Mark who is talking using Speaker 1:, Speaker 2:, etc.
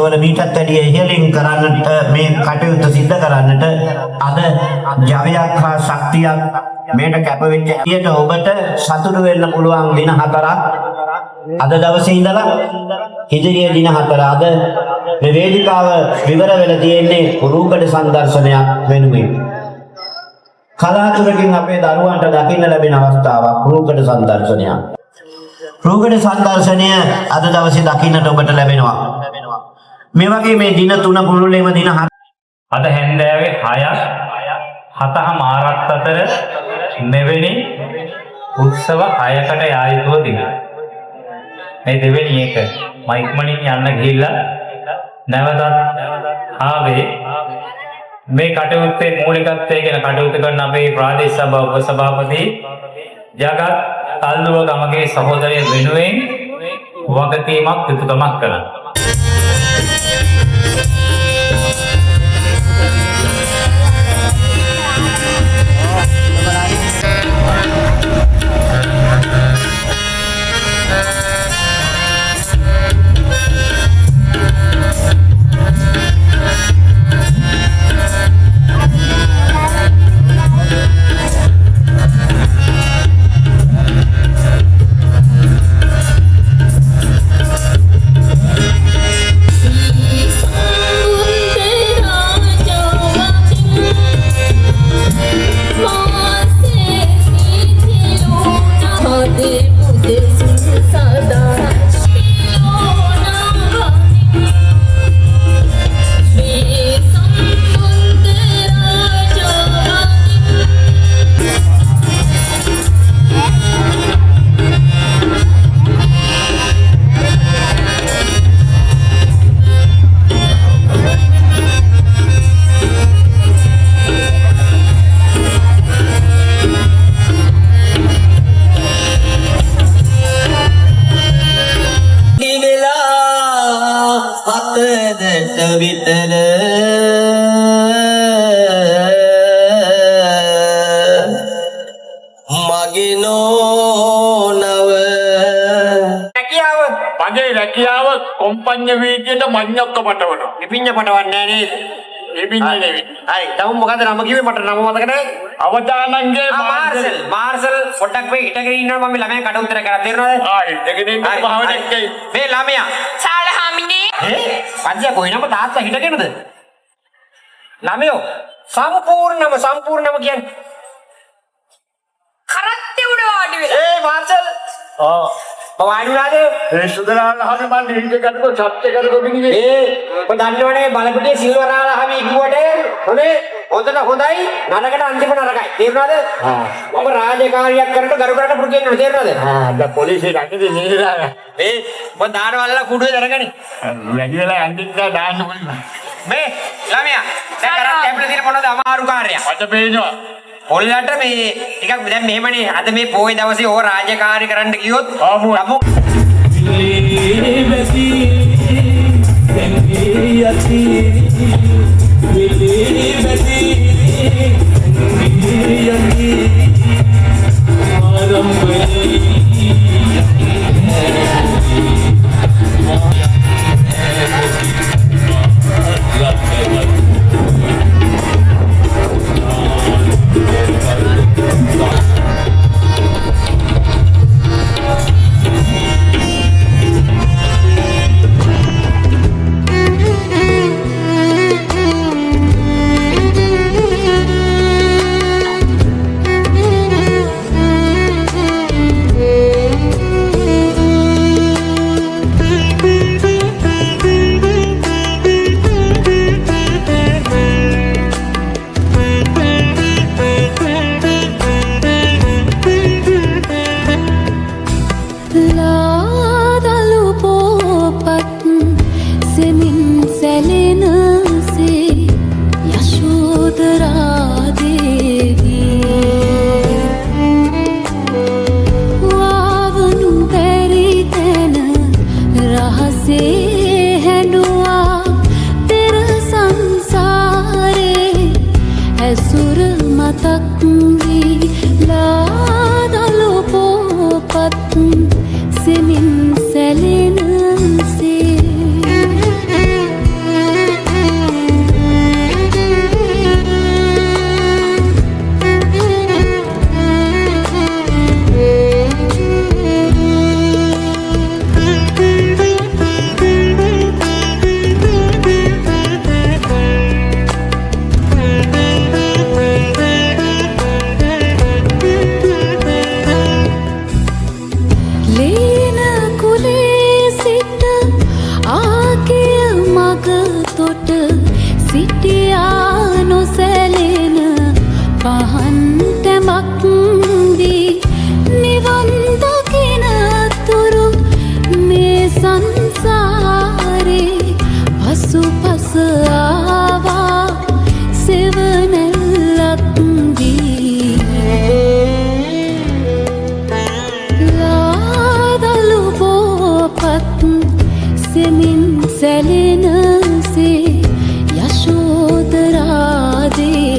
Speaker 1: වල මීටත් වැඩිය ඉහළින් කරන්නට මේ කටයුත්ත සිද්ධ කරන්නට අද ජවයක් හා ශක්තියක් මේට කැප වෙච්ච හැටියට ඔබට සතුටු වෙන්න පුළුවන් දින 4ක් අද දවසේ ඉඳලා ඉදිරියේ දින 4 අද මේ වේදිකාව විවර වෙලා තියෙන්නේ රූකඩ සංදර්ශනයක් වෙනුවෙන් කලාතුරකින් අපේ දරුවන්ට දකින්න ලැබෙන අවස්ථාවක් රූකඩ සංදර්ශනයක් රූකඩ සංදර්ශනය අද දවසේ දකින්නට ඔබට ලැබෙනවා මේ වගේ මේ දින 3 පුළුල්ලේම දින 7
Speaker 2: අද හැන්දෑවේ 6ක් 7ම ආරත් අතර මෙවැනි උත්සව 6කට ආයතව දින. මේ දෙවෙනි එක මයික් මණින් යන්න ගිහිල්ලා නැවතත් ආවේ මේ කටයුත්තේ මූලිකත්වයේ ගැන කටයුතු කරන අපේ ප්‍රාදේශ සභා උපසභාපති ජගත් තල්ලුව ගමගේ සහෝදරය වෙනුවෙන් වගකීමක් යුතුකමක් කළා.
Speaker 1: විතර මගිනෝ නව රැකියාව පගේ රැකියාව කොම්පඤ්ඤ වීදියට මඤ්ඤොක්ක පටවනවා. ඉපිඤ්ඤ පටවන්නේ නෑ නේද? ඉපිඤ්ඤ නෙවෙයි. හරි. තවම මොකද නම කිව්වේ මට නම මතක නෑ. අවදානංගේ මාර්සල් පොඩ්ඩක් වෙයි හිටගෙන ඉන්නවා මම ළමයා කට උතර කරලා දෙන්නවද? ආයි දෙකෙන් භාවනෙක්කයි. මේ ළමයා සාලහාමිනේ පන්තිය කොයිනම තාත්තා හිටගෙනද? ළමයෝ සම්පූර්ණම කියන්නේ කරත්තේ උඩ වාඩි වෙලා. මාර්සල්. වාඩිලාද? ඒ සුදලාලහමි මන් හින්ද කරකෝ සත්‍ය කරකෝ බිනිවේ. ඔබ දන්නවනේ බලපිටියේ සිල්වරාලහමි කිව්වට හොනේ හොඳට හොඳයි නරකට අන්තිම නරකයි. තේරුණාද? ඔබ රාජකාරියක් කරනකොට ගරුකරට පුරුදු වෙන්න තේරුණාද? දැන් පොලිසිය රැකේ නේලා. ඔබ දානවල්ලා කුඩුවේ දරගනි. වැඩි වෙලා අන්තිමට දාන්න පුළුවන්. මේ ළමයා දැන් කරත් කැපිලා තියෙන මොනවද අමාරු කාර්යයක්? අත පේනවා. ඔල්ලට මේ ටිකක් දැන් මෙහෙමනේ අද මේ පොයේ දවසේ ඕ රාජකාරී කරන්න ගියොත් අපු
Speaker 3: සිටියා නොසැලෙන පහන් තැමක් වී නිවන් දකින තුරු මේ සංසාරේ පසුපස ආවා සෙවණැල්ලක් වී ලාදලු බෝපත් සෙමින් සැලෙනසේ යශෝදරාදේ